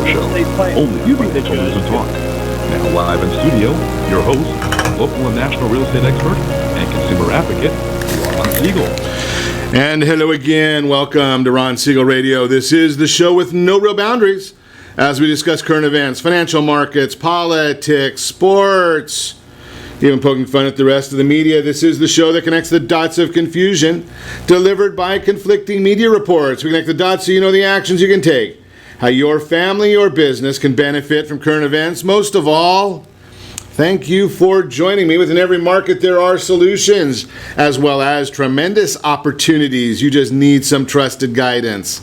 radio show. Only professionals and talk. Now live in studio, your host, local and national real estate expert and consumer advocate, Ron Siegel. And hello again. Welcome to Ron Siegel Radio. This is the show with no real boundaries as we discuss current events, financial markets, politics, sports, even poking fun at the rest of the media. This is the show that connects the dots of confusion delivered by conflicting media reports. We connect the dots so you know the actions you can take, how your family or business can benefit from current events. Most of all, thank you for joining me. Within every market, there are solutions as well as tremendous opportunities. You just need some trusted guidance.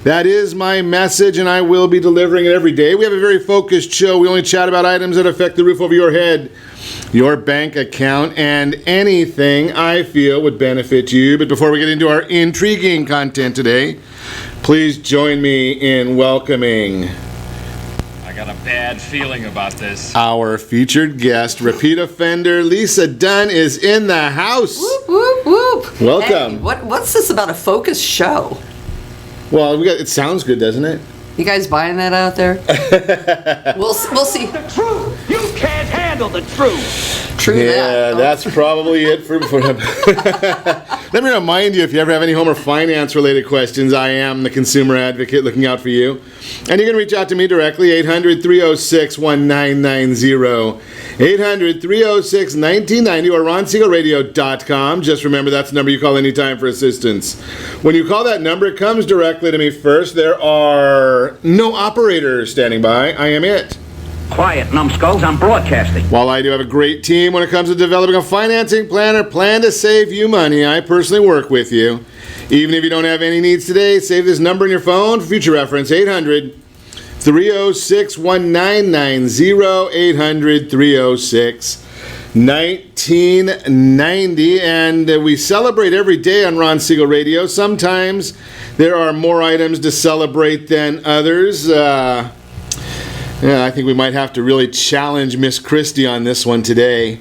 That is my message, and I will be delivering it every day. We have a very focused show. We only chat about items that affect the roof over your head, your bank account, and anything I feel would benefit you. But before we get into our intriguing content today, please join me in welcoming I got a bad feeling about this. our featured guest. Repeat offender Lisa Dunn is in the house. Whoop, whoop, whoop. Welcome. Hey, what's this about a focus show? Well, it sounds good, doesn't it? You guys buying that out there? we'll see. The truth. You can't handle the truth. True Yeah, that. that's probably it for him. Let me remind you, if you ever have any home or finance related questions, I am the consumer advocate looking out for you. And you can reach out to me directly, 800-306-1990, 800-306-1990, or ronsiegelradio.com. Just remember, that's the number you call anytime for assistance. When you call that number, it comes directly to me first. There are no operators standing by. I am it. Quiet, numbskulls. I'm broadcasting. While I do have a great team when it comes to developing a financing plan or plan to save you money, I personally work with you. Even if you don't have any needs today, save this number in your phone for future reference, 800-306-1990, 800-306-1990. And we celebrate every day on Ron Siegel Radio. Sometimes there are more items to celebrate than others. Yeah, I think we might have to really challenge Miss Christie on this one today.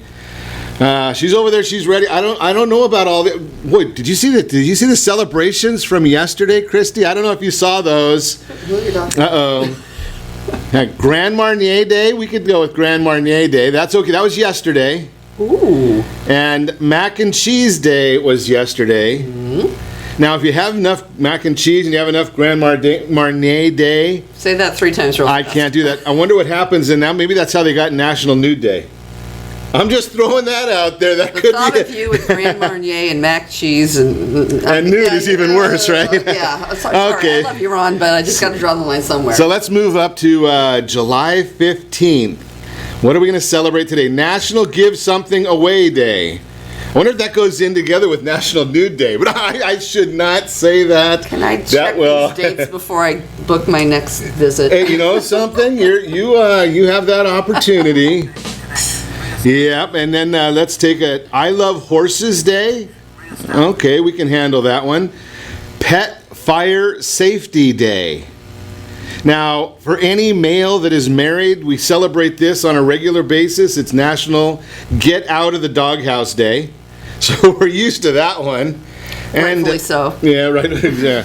She's over there. She's ready. I don't know about all the. Wait, did you see the celebrations from yesterday, Christie? I don't know if you saw those. Uh-oh. Grand Marnier Day. We could go with Grand Marnier Day. That's okay. That was yesterday. Ooh. And Mac and Cheese Day was yesterday. Mm-hmm. Now, if you have enough mac and cheese and you have enough Grand Marnier Day... Say that 3 times real fast. I can't do that. I wonder what happens, and now maybe that's how they got National Nude Day. I'm just throwing that out there. That The could thought be of you with Grand Marnier and mac cheese and nude is even worse, right? Yeah. Sorry, Okay. I love you, Ron, but I just got to draw the line somewhere. So let's move up to July 15th. What are we going to celebrate today? National Give Something Away Day. I wonder if that goes in together with National Nude Day, but I should not say that. Can I check these dates before I book my next visit? Hey, you know something? You have that opportunity. Yep, and then let's take a I Love Horses Day. Okay, we can handle that one. Pet Fire Safety Day. Now, for any male that is married, we celebrate this on a regular basis. It's National Get Out of the Doghouse Day. So we're used to that one. And Rightfully so. Yeah, right. Yeah.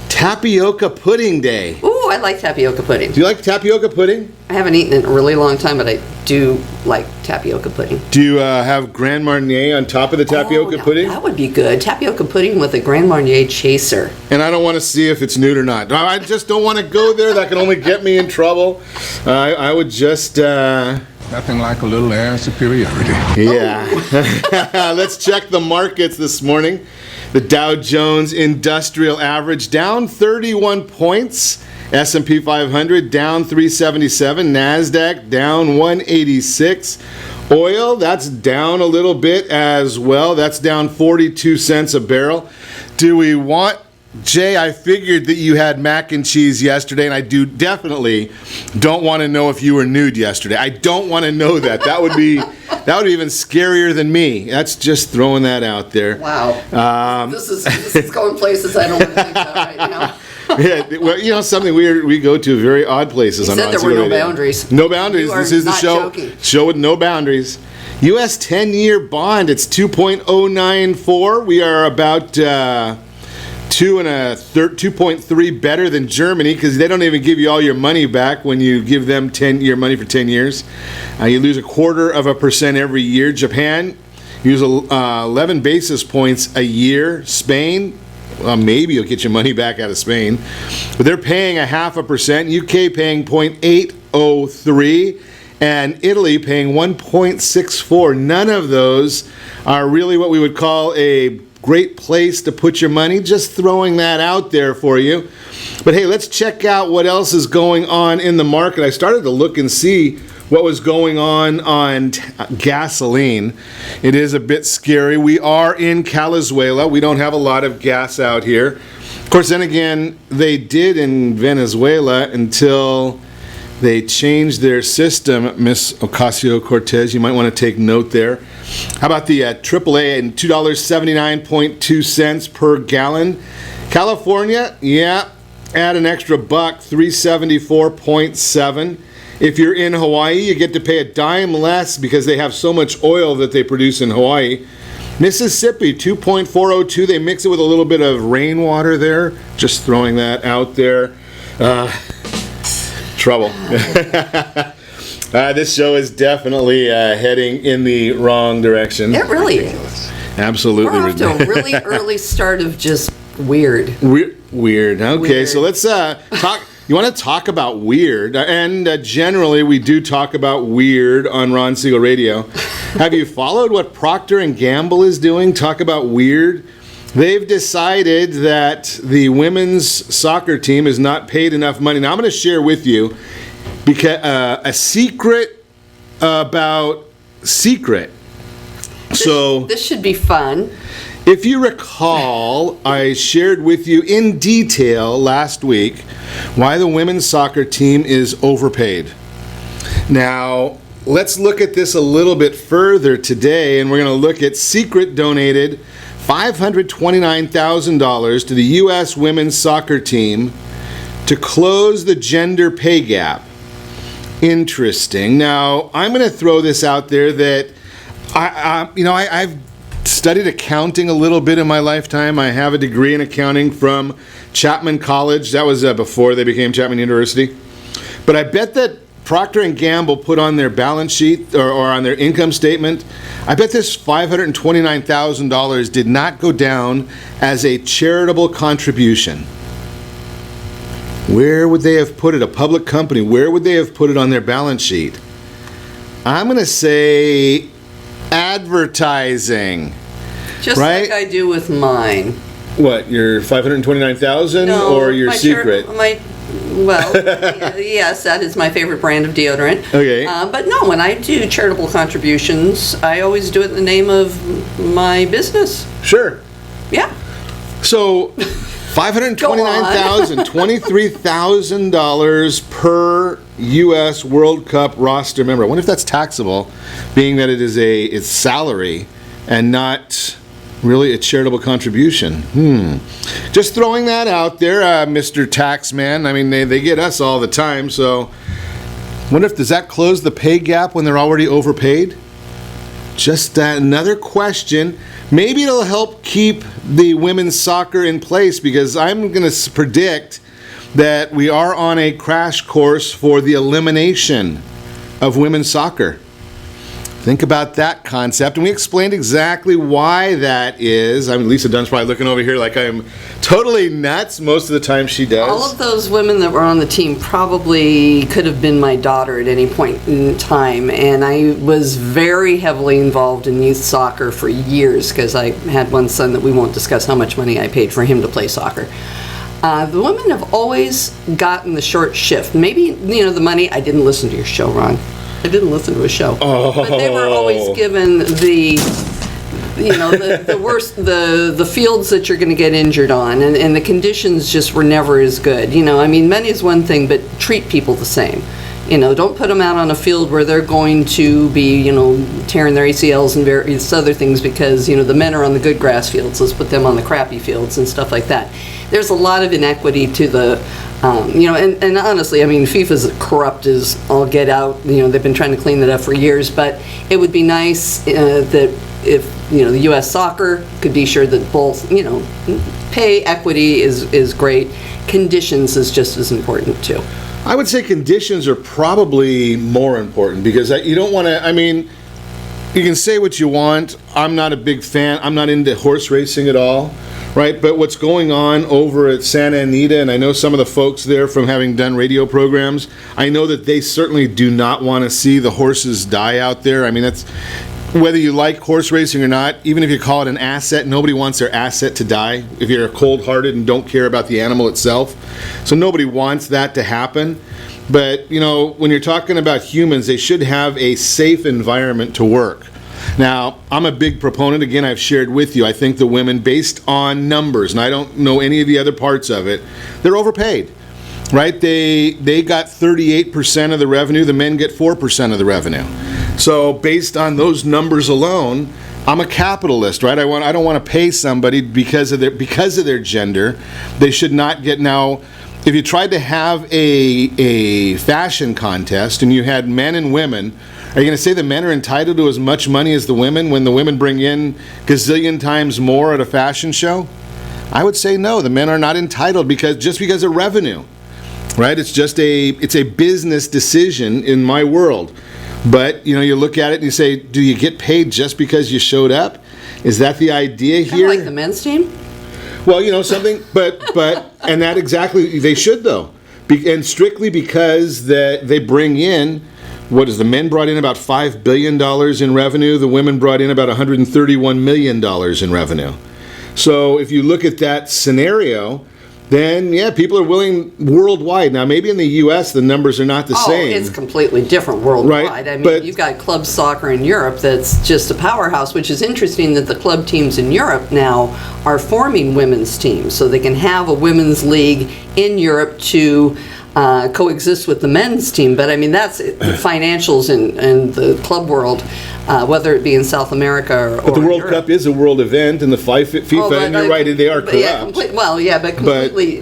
Tapioca Pudding Day. Ooh, I like tapioca pudding. Do you like tapioca pudding? I haven't eaten it in a really long time, but I do like tapioca pudding. Do you have Grand Marnier on top of the tapioca now pudding? That would be good. Tapioca pudding with a Grand Marnier chaser. And I don't want to see if it's nude or not. I just don't want to go there. That can only get me in trouble. I would just... Nothing like a little air of superiority. Yeah. Let's check the markets this morning. The Dow Jones Industrial Average down 31 points. S&P 500 down 377. NASDAQ down 186. Oil, that's down a little bit as well. That's down 42 cents a barrel. Do we want... Jay, I figured that you had mac and cheese yesterday, and I definitely don't want to know if you were nude yesterday. I don't want to know that. That would be even scarier than me. That's just throwing that out there. Wow. This is going places I don't want to think about right now. Yeah, well, you know something, we go to very odd places. You said there were no boundaries. No boundaries. You This is the not show. joking. Show with no boundaries. U.S. 10-year bond. It's 2.094. We are about 2.3 better than Germany because they don't even give you all your money back when you give them your money for 10 years. You lose 0.25% every year. Japan, you use 11 basis points a year. Spain, well, maybe you'll get your money back out of Spain, but they're paying 0.5%. UK paying 0.803, and Italy paying 1.64. None of those are really what we would call a great place to put your money. Just throwing that out there for you. But hey, let's check out what else is going on in the market. I started to look and see what was going on gasoline. It is a bit scary. We are in Venezuela. We don't have a lot of gas out here. Of course, then again, they did in Venezuela until they changed their system. Miss Ocasio-Cortez, you might want to take note there. How about the AAA and $2.79.2 per gallon? California, yeah, add an extra buck, $3.74.7. If you're in Hawaii, you get to pay a dime less because they have so much oil that they produce in Hawaii. Mississippi, 2.402. They mix it with a little bit of rainwater there. Just throwing that out there. Trouble. This show is definitely heading in the wrong direction. It really is. Absolutely. We're off to a really early start of just weird. Weird. Okay, Weird. So let's talk. You want to talk about weird, and generally we do talk about weird on Ron Siegel Radio. Have you followed what Procter & Gamble is doing? Talk about weird. They've decided that the women's soccer team is not paid enough money. Now I'm going to share with you because a secret about secret. This should be fun. If you recall, I shared with you in detail last week why the women's soccer team is overpaid. Now, let's look at this a little bit further today, and we're going to look at Secret donated $529,000 to the U.S. women's soccer team to close the gender pay gap. Interesting. Now, I'm going to throw this out there that I've studied accounting a little bit in my lifetime. I have a degree in accounting from Chapman College. That was before they became Chapman University. But I bet that Procter & Gamble put on their balance sheet or on their income statement, I bet this $529,000 did not go down as a charitable contribution. Where would they have put it? A public company, where would they have put it on their balance sheet? I'm going to say advertising. Just right? like I do with mine. What, your $529,000 or your secret? Yes, that is my favorite brand of deodorant. Okay. But no, when I do charitable contributions, I always do it in the name of my business. Sure. Yeah. So, $529,000, $23,000 per U.S. World Cup roster member. I wonder if that's taxable, being that it is it's salary and not really a charitable contribution. Just throwing that out there, Mr. Taxman. I mean, they get us all the time, so wonder if does that close the pay gap when they're already overpaid? Just another question. Maybe it'll help keep the women's soccer in place because I'm going to predict that we are on a crash course for the elimination of women's soccer. Think about that concept. And we explained exactly why that is. I mean, Lisa Dunn's probably looking over here like I'm totally nuts most of the time she does. All of those women that were on the team probably could have been my daughter at any point in time. And I was very heavily involved in youth soccer for years because I had one son that we won't discuss how much money I paid for him to play soccer. The women have always gotten the short shift. Maybe, the money. I didn't listen to your show, Ron. I didn't listen to a show. But they were always given the worst, the fields that you're going to get injured on, and the conditions just were never as good. Money is one thing, but treat people the same. Don't put them out on a field where they're going to be, tearing their ACLs and various other things because, the men are on the good grass fields. Let's put them on the crappy fields and stuff like that. There's a lot of inequity to the, and honestly, FIFA's corrupt as all get out. They've been trying to clean that up for years, but it would be nice that if the U.S. soccer could be sure that both, pay equity is great. Conditions is just as important too. I would say conditions are probably more important because you don't want to, you can say what you want. I'm not a big fan. I'm not into horse racing at all, right? But what's going on over at Santa Anita, and I know some of the folks there from having done radio programs, I know that they certainly do not want to see the horses die out there. That's, whether you like horse racing or not, even if you call it an asset, nobody wants their asset to die if you're cold-hearted and don't care about the animal itself. So nobody wants that to happen. But, when you're talking about humans, they should have a safe environment to work. Now, I'm a big proponent, again, I've shared with you, I think the women, based on numbers, and I don't know any of the other parts of it, they're overpaid, right? They got 38% of the revenue, the men get 4% of the revenue. So based on those numbers alone, I'm a capitalist, right? I don't want to pay somebody because of their gender. They should not get. Now, if you tried to have a fashion contest and you had men and women, are you going to say the men are entitled to as much money as the women when the women bring in gazillion times more at a fashion show? I would say no, the men are not entitled because of revenue, right? It's a business decision in my world. But, you look at it and you say, do you get paid just because you showed up? Is that the idea here? Kind of like the men's team? Well, something, but, and that exactly, they should though. And strictly because they bring in, the men brought in about $5 billion in revenue, the women brought in about $131 million in revenue. So if you look at that scenario, then people are willing worldwide. Now maybe in the U.S. the numbers are not the same. It's completely different worldwide. Right, but you've got club soccer in Europe that's just a powerhouse, which is interesting that the club teams in Europe now are forming women's teams, so they can have a women's league in Europe to coexist with the men's team. But that's financials in the club world, whether it be in South America or But the World Europe. Cup is a world event, and the FIFA, and you're right, they are corrupt.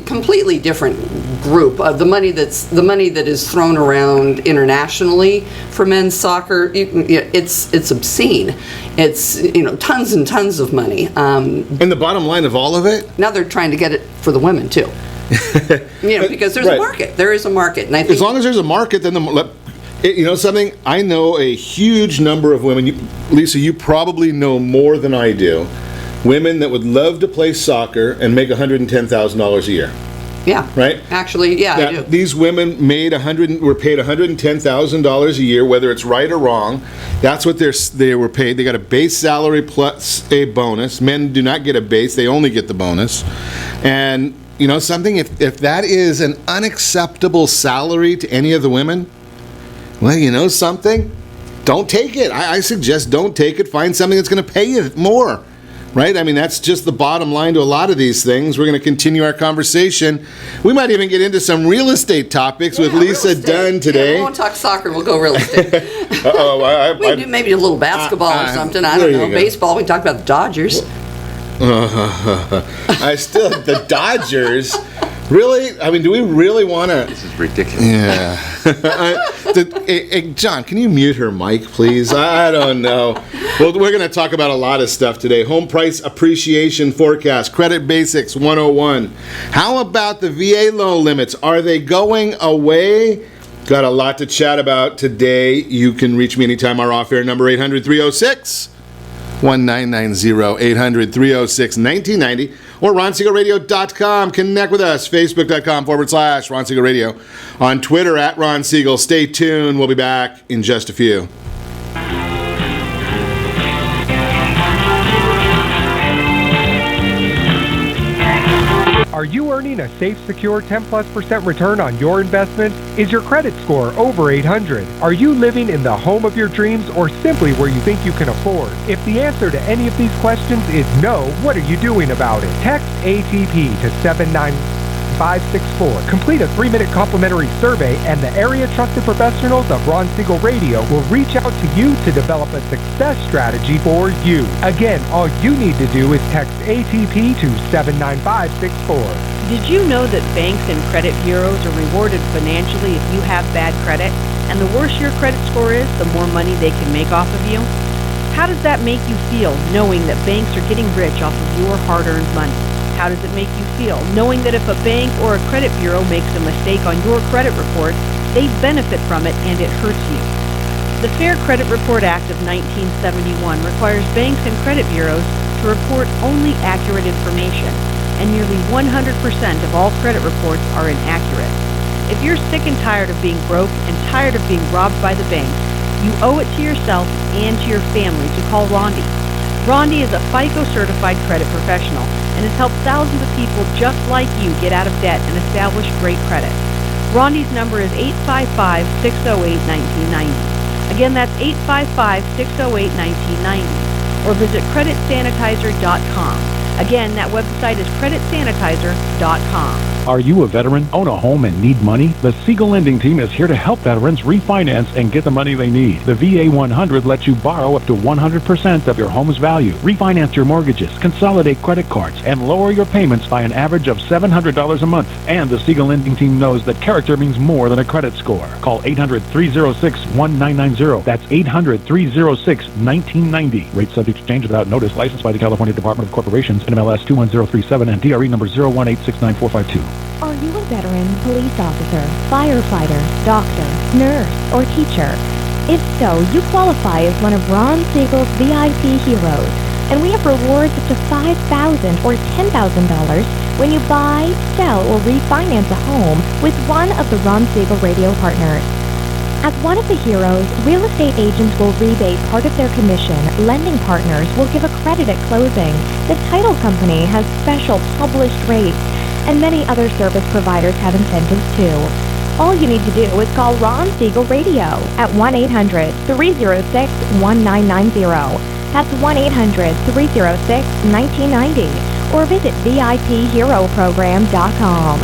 Completely different group. The money that is thrown around internationally for men's soccer, it's obscene. It's tons and tons of money. And the bottom line of all of it, now they're trying to get it for the women too. Because there's a market. There is a market, and I think as long as there's a market, then something. I know a huge number of women. Lisa, you probably know more than I do. Women that would love to play soccer and make $110,000 a year. Yeah. Right. Actually, I do. These women were paid $110,000 a year, whether it's right or wrong. That's what they were paid. They got a base salary plus a bonus. Men do not get a base; they only get the bonus. And something. If that is an unacceptable salary to any of the women, well, something. Don't take it. I suggest don't take it. Find something that's going to pay you more. Right? That's just the bottom line to a lot of these things. We're going to continue our conversation. We might even get into some real estate topics with Lisa Dunn today. We won't talk soccer. We'll go real estate. We do maybe a little basketball or something. I don't know. Baseball. We talk about the Dodgers. The Dodgers. Really? Do we really want to? This is ridiculous. Yeah. Hey, John, can you mute her mic, please? I don't know. Well, we're going to talk about a lot of stuff today. Home price appreciation forecast, credit basics 101. How about the VA loan limits? Are they going away? Got a lot to chat about today. You can reach me anytime. Our off-air number 800-306. 1990 800-306-1990 or RonSiegelRadio.com. Connect with us, Facebook.com/Ron Siegel Radio. On Twitter @Ron Siegel. Stay tuned. We'll be back in just a few. Are you earning a safe, secure 10+% return on your investments? Is your credit score over 800? Are you living in the home of your dreams or simply where you think you can afford? If the answer to any of these questions is no, what are you doing about it? Text ATP to 79564. Complete a 3-minute complimentary survey and the area trusted professionals of Ron Siegel Radio will reach out to you to develop a success strategy for you. Again, all you need to do is text ATP to 79564. Did you know that banks and credit bureaus are rewarded financially if you have bad credit? And the worse your credit score is, the more money they can make off of you? How does that make you feel, knowing that banks are getting rich off of your hard-earned money? How does it make you feel, knowing that if a bank or a credit bureau makes a mistake on your credit report, they benefit from it and it hurts you? The Fair Credit Report Act of 1971 requires banks and credit bureaus to report only accurate information, and nearly 100% of all credit reports are inaccurate. If you're sick and tired of being broke and tired of being robbed by the banks, you owe it to yourself and to your family to call Rondi. Rondi is a FICO-certified credit professional and has helped thousands of people just like you get out of debt and establish great credit. Rondi's number is 855-608-1990. Again, that's 855-608-1990. Or visit creditsanitizer.com. Again, that website is creditsanitizer.com. Are you a veteran, own a home, and need money? The Siegel Lending Team is here to help veterans refinance and get the money they need. The VA 100 lets you borrow up to 100% of your home's value, refinance your mortgages, consolidate credit cards, and lower your payments by an average of $700 a month. And the Siegel Lending Team knows that character means more than a credit score. Call 800-306-1990. That's 800-306-1990. Rate subject to change without notice. Licensed by the California Department of Corporations, NMLS 21037, and DRE number 018694452. Are you a veteran, police officer, firefighter, doctor, nurse, or teacher? If so, you qualify as one of Ron Siegel's VIP heroes, and we have rewards up to $5,000 or $10,000 when you buy, sell, or refinance a home with one of the Ron Siegel radio partners. As one of the heroes, real estate agents will rebate part of their commission, lending partners will give a credit at closing, the title company has special published rates, and many other service providers have incentives too. All you need to do is call Ron Siegel Radio at 1-800-306-1990. That's 1-800-306-1990. Or visit VIPHeroProgram.com.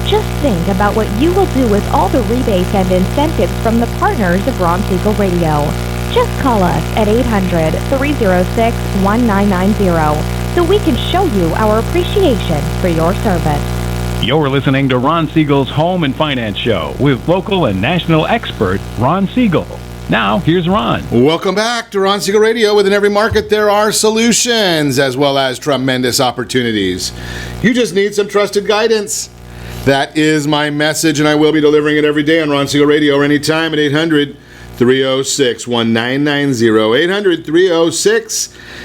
Just think about what you will do with all the rebates and incentives from the partners of Ron Siegel Radio. Just call us at 800-306-1990 so we can show you our appreciation for your service. You're listening to Ron Siegel's Home and Finance Show with local and national expert Ron Siegel. Now, here's Ron. Welcome back to Ron Siegel Radio. Within every market, there are solutions as well as tremendous opportunities. You just need some trusted guidance. That is my message, and I will be delivering it every day on Ron Siegel Radio or anytime at 800-306-1990.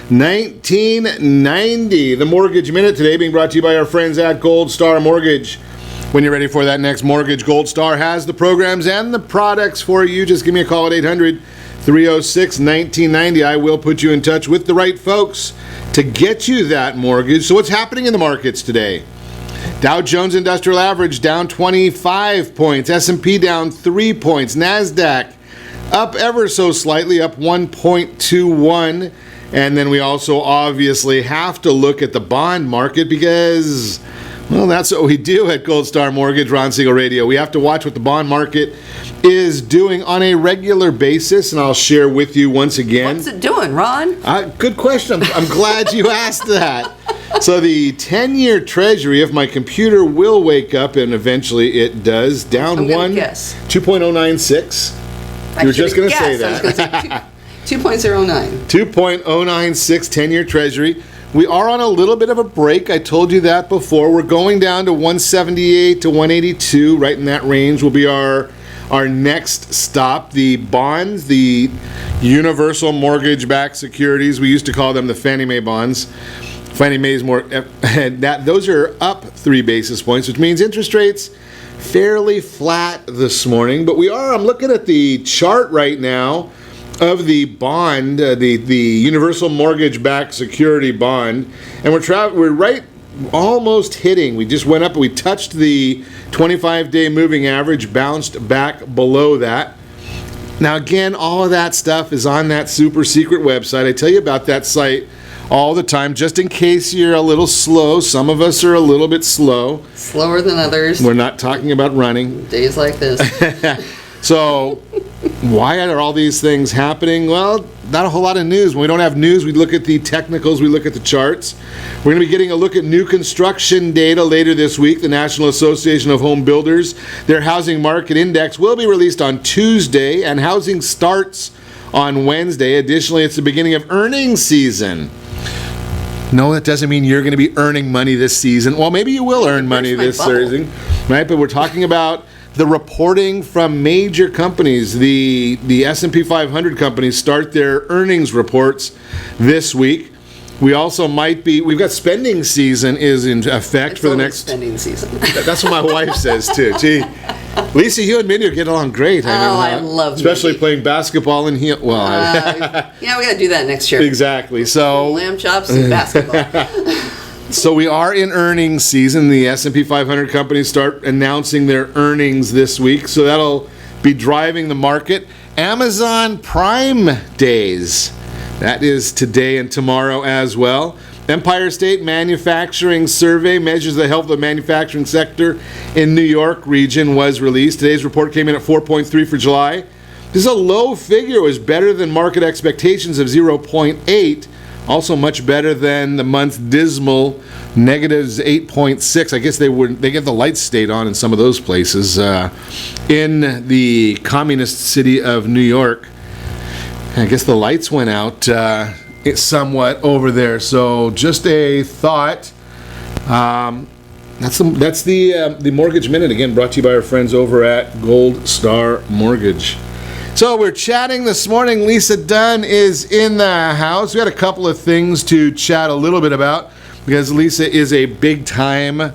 800-306-1990. The Mortgage Minute today being brought to you by our friends at Gold Star Mortgage. When you're ready for that next mortgage, Gold Star has the programs and the products for you. Just give me a call at 800-306-1990. I will put you in touch with the right folks to get you that mortgage. So what's happening in the markets today? Dow Jones Industrial Average down 25 points. S&P down 3 points. NASDAQ up ever so slightly, up 1.21. And then we also obviously have to look at the bond market because, well, that's what we do at Gold Star Mortgage, Ron Siegel Radio. We have to watch what the bond market is doing on a regular basis, and I'll share with you once again. What's it doing, Ron? Good question. I'm glad you asked that. So the 10-year Treasury, if my computer will wake up, and eventually it does, down 2.096. You were just going to say that. I was going to say 2.09. 2.096 10-year Treasury. We are on a little bit of a break. I told you that before. We're going down to 178 to 182. Right in that range will be our next stop. The bonds, the universal mortgage-backed securities, we used to call them the Fannie Mae bonds. Fannie Mae's more, those are up 3 basis points, which means interest rates fairly flat this morning. But I'm looking at the chart right now of the bond, the universal mortgage-backed security bond, and we're right almost hitting. We just went up, we touched the 25-day moving average, bounced back below that. Now again, all of that stuff is on that super secret website. I tell you about that site all the time, just in case you're a little slow. Some of us are a little bit slow. Slower than others. We're not talking about running. Days like this. So, why are all these things happening? Well, not a whole lot of news. When we don't have news, we look at the technicals, we look at the charts. We're going to be getting a look at new construction data later this week. The National Association of Home Builders, their housing market index will be released on Tuesday, and housing starts on Wednesday. Additionally, it's the beginning of earnings season. No, that doesn't mean you're going to be earning money this season. Well, maybe you will earn money this season, right? But we're talking about the reporting from major companies. The S&P 500 companies start their earnings reports this week. We also we've got spending season is in effect for the next spending season. That's what my wife says too. Gee, Lisa, you and Mindy get along great. I love especially Mindy. playing basketball and we yeah, we got to do that next year. Exactly. So lamb chops and basketball. So we are in earnings season. The S&P 500 companies start announcing their earnings this week, so that'll be driving the market. Amazon Prime Days. That is today and tomorrow as well. Empire State Manufacturing Survey measures the health of the manufacturing sector in New York region was released. Today's report came in at 4.3 for July. This is a low figure. It was better than market expectations of 0.8. Also much better than the month's dismal negatives 8.6. I guess they get the lights stayed on in some of those places. In the communist city of New York, I guess the lights went out somewhat over there. So just a thought. That's the Mortgage Minute, again brought to you by our friends over at Gold Star Mortgage. So we're chatting this morning. Lisa Dunn is in the house. We had a couple of things to chat a little bit about because Lisa is a big-time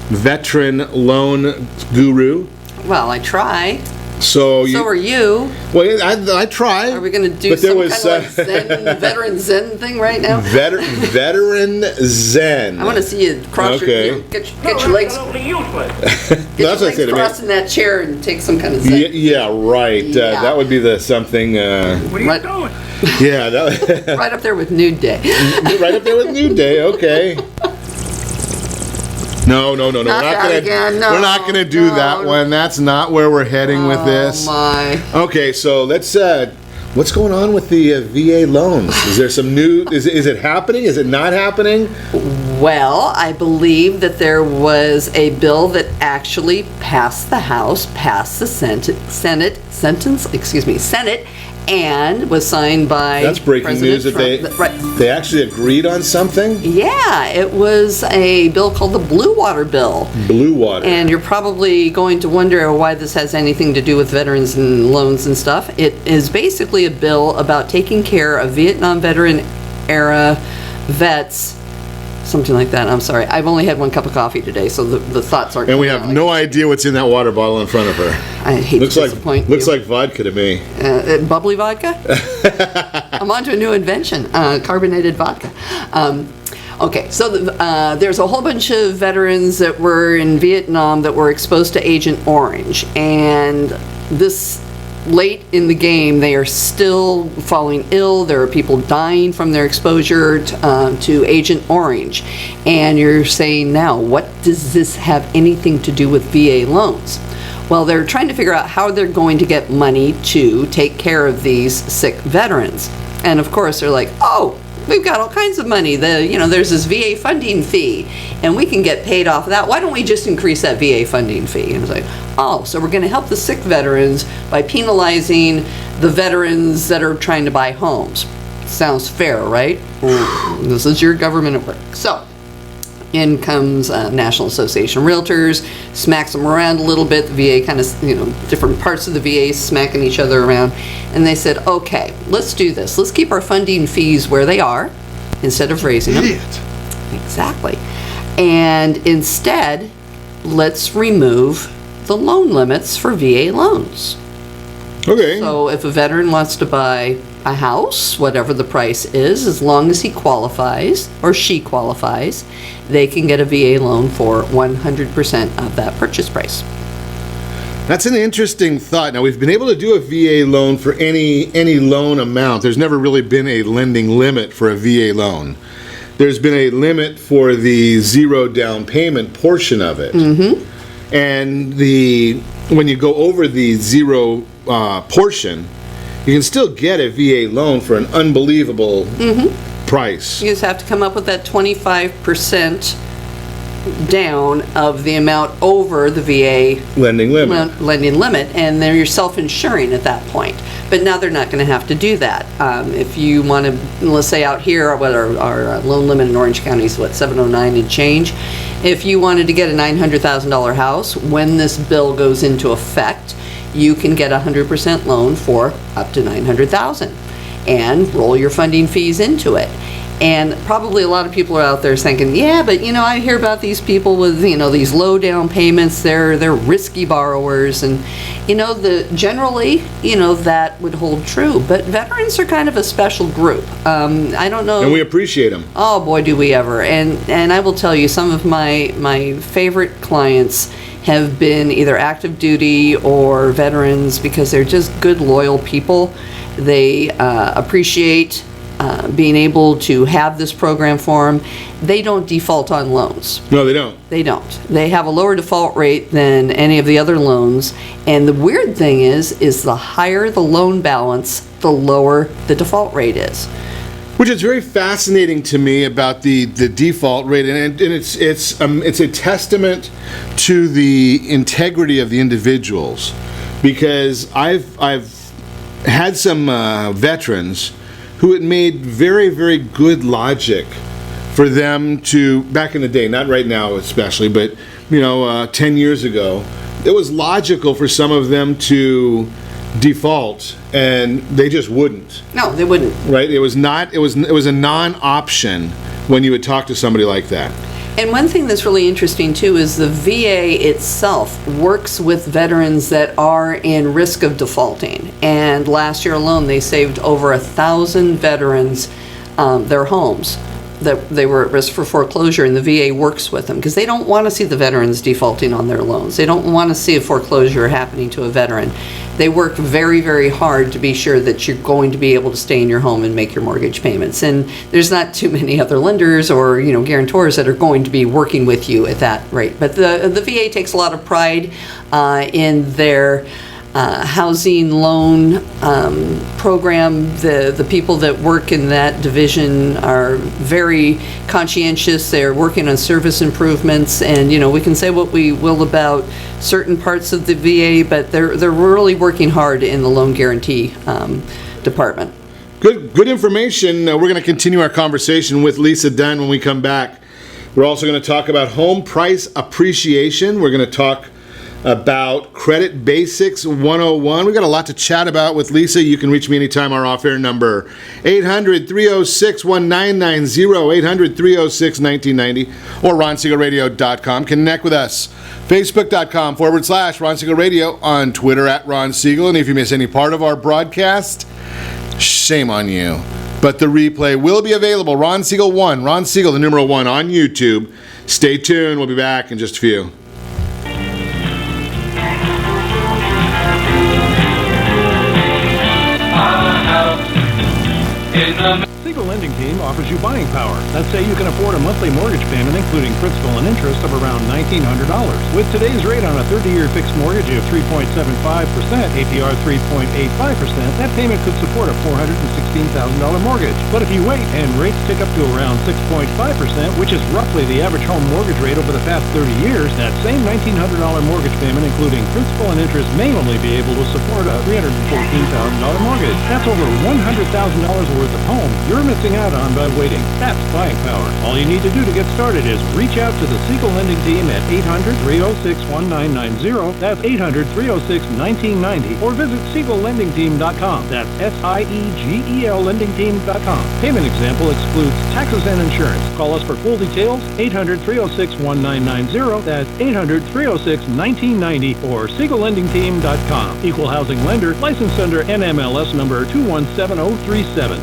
veteran loan guru. Well, I try. So are you. Well, I try. Are we going to do some kind of like veteran Zen thing right now? Veteran Zen. I want to see you cross your, get your legs. Get your legs crossed in that chair and take some kind of Zen. Yeah, right. Yeah. That would be something. What are you doing? Yeah. Right up there with Nude Day. Right up there with Nude Day. Okay. No. We're not gonna do that one. That's not where we're heading with this. Oh my. Okay, so let's. What's going on with the VA loans? Is there some new? Is it happening? Is it not happening? Well, I believe that there was a bill that actually passed the House, passed the Senate, and was signed by That's breaking President news that Trump. they actually agreed on something? Yeah, it was a bill called the Blue Water Bill. Blue Water. And you're probably going to wonder why this has anything to do with veterans and loans and stuff. It is basically a bill about taking care of Vietnam veteran era vets. Something like that. I'm sorry. I've only had one cup of coffee today, so the thoughts aren't. And we have no idea what's in that water bottle in front of her. I hate to disappoint you. Looks like vodka to me. Bubbly vodka? I'm on to a new invention, carbonated vodka. Okay, so there's a whole bunch of veterans that were in Vietnam that were exposed to Agent Orange, and this late in the game, they are still falling ill. There are people dying from their exposure to Agent Orange. And you're saying now, what does this have anything to do with VA loans? Well, they're trying to figure out how they're going to get money to take care of these sick veterans. And of course, they're like, oh, we've got all kinds of money. There's this VA funding fee, and we can get paid off of that. Why don't we just increase that VA funding fee? And it's like, oh, so we're going to help the sick veterans by penalizing the veterans that are trying to buy homes. Sounds fair, right? This is your government at work. So in comes National Association of Realtors, smacks them around a little bit. The VA kind of, different parts of the VA smacking each other around. And they said, okay, let's do this. Let's keep our funding fees where they are instead of raising them. Exactly. And instead, let's remove the loan limits for VA loans. Okay. So if a veteran wants to buy a house, whatever the price is, as long as he qualifies or she qualifies, they can get a VA loan for 100% of that purchase price. That's an interesting thought. Now, we've been able to do a VA loan for any loan amount. There's never really been a lending limit for a VA loan. There's been a limit for the zero down payment portion of it. Mm-hmm. And when you go over the zero portion, you can still get a VA loan for an unbelievable price. You just have to come up with that 25% down of the amount over the VA Lending limit. lending limit, and then you're self-insuring at that point. But now they're not going to have to do that. If you want to, let's say out here, what our loan limit in Orange County is, what, 709 and change. If you wanted to get a $900,000 house, when this bill goes into effect, you can get a 100% loan for up to $900,000 and roll your funding fees into it. And probably a lot of people are out there thinking, yeah, but I hear about these people with these low down payments. They're risky borrowers, and generally that would hold true. But veterans are kind of a special group. I don't know. And we appreciate them. Oh boy, do we ever! And I will tell you, some of my favorite clients have been either active duty or veterans because they're just good, loyal people. They appreciate being able to have this program for them. They don't default on loans. No, they don't. They don't. They have a lower default rate than any of the other loans. And the weird thing is the higher the loan balance, the lower the default rate is. Which is very fascinating to me about the default rate, and it's a testament to the integrity of the individuals, because I've had some veterans who it made very, very good logic for them to, back in the day, not right now especially, but 10 years ago, it was logical for some of them to default, and they just wouldn't. No, they wouldn't. Right? It was a non-option when you would talk to somebody like that. And one thing that's really interesting too is the VA itself works with veterans that are in risk of defaulting. And last year alone, they saved over 1,000 veterans their homes that they were at risk for foreclosure, and the VA works with them because they don't want to see the veterans defaulting on their loans. They don't want to see a foreclosure happening to a veteran. They work very, very hard to be sure that you're going to be able to stay in your home and make your mortgage payments. And there's not too many other lenders or guarantors that are going to be working with you at that rate. But the VA takes a lot of pride in their housing loan program. The people that work in that division are very conscientious. They're working on service improvements, and we can say what we will about certain parts of the VA, but they're really working hard in the loan guarantee department. Good information. We're going to continue our conversation with Lisa Dunn when we come back. We're also going to talk about home price appreciation. We're going to talk about Credit Basics 101. We've got a lot to chat about with Lisa. You can reach me anytime. Our off-air number, 800-306-1990, 800-306-1990, or ronsiegelradio.com. Connect with us, facebook.com/Ron Siegel Radio, on Twitter @Ron Siegel. And if you miss any part of our broadcast, shame on you. But the replay will be available, Ron Siegel 1, Ron Siegel, the numeral 1, on YouTube. Stay tuned. We'll be back in just a few. Siegel Lending Team offers you buying power. Let's say you can afford a monthly mortgage payment, including principal and interest, of around $1,900. With today's rate on a 30-year fixed mortgage of 3.75%, APR 3.85%, that payment could support a $416,000 mortgage. But if you wait and rates tick up to around 6.5%, which is roughly the average home mortgage rate over the past 30 years, that same $1,900 mortgage payment, including principal and interest, may only be able to support a $314,000 mortgage. That's over $100,000 worth of home you're missing out on by waiting. That's buying power. All you need to do to get started is reach out to the Siegel Lending Team at 800-306-1990. That's 800-306-1990. Or visit SiegelLendingTeam.com. That's SIEGEL LendingTeam.com. Payment example excludes taxes and insurance. Call us for full details, 800-306-1990. That's 800-306-1990 or SiegelLendingTeam.com. Equal housing lender, licensed under NMLS number 217037.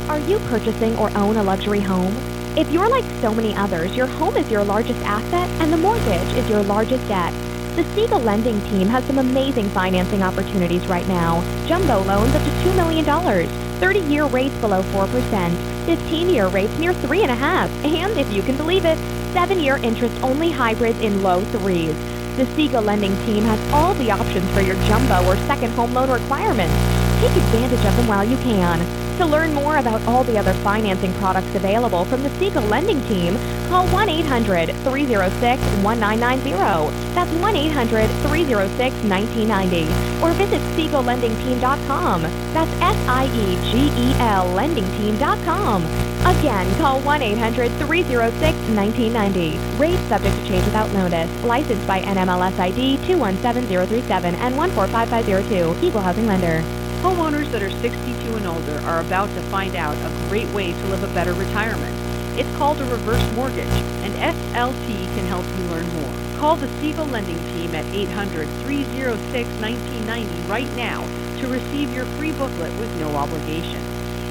Are you purchasing or own a luxury home? If you're like so many others, your home is your largest asset and the mortgage is your largest debt. The Siegel Lending Team has some amazing financing opportunities right now. Jumbo loans up to $2 million, 30-year rates below 4%, 15-year rates near 3.5%, and if you can believe it, 7-year interest-only hybrids in low 3s. The Siegel Lending Team has all the options for your jumbo or second home loan requirements. Take advantage of them while you can. To learn more about all the other financing products available from the Siegel Lending Team, call 1-800-306-1990. That's 1-800-306-1990. Or visit SiegelLendingTeam.com. That's SIEGEL LendingTeam.com. Again, call 1-800-306-1990. Rates subject to change without notice. Licensed by NMLS ID 217037 and 145502. Equal housing lender. Homeowners that are 62 and older are about to find out a great way to live a better retirement. It's called a reverse mortgage, and SLT can help you learn more. Call the Siegel Lending Team at 800-306-1990 right now to receive your free booklet with no obligation.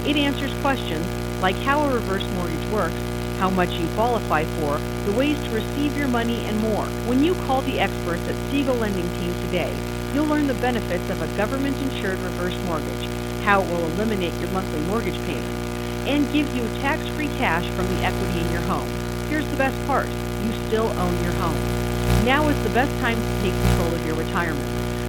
It answers questions like how a reverse mortgage works, how much you qualify for, the ways to receive your money, and more. When you call the experts at Siegel Lending Team today, you'll learn the benefits of a government-insured reverse mortgage, how it will eliminate your monthly mortgage payments, and give you tax-free cash from the equity in your home. Here's the best part. You still own your home. Now is the best time to take control of your retirement.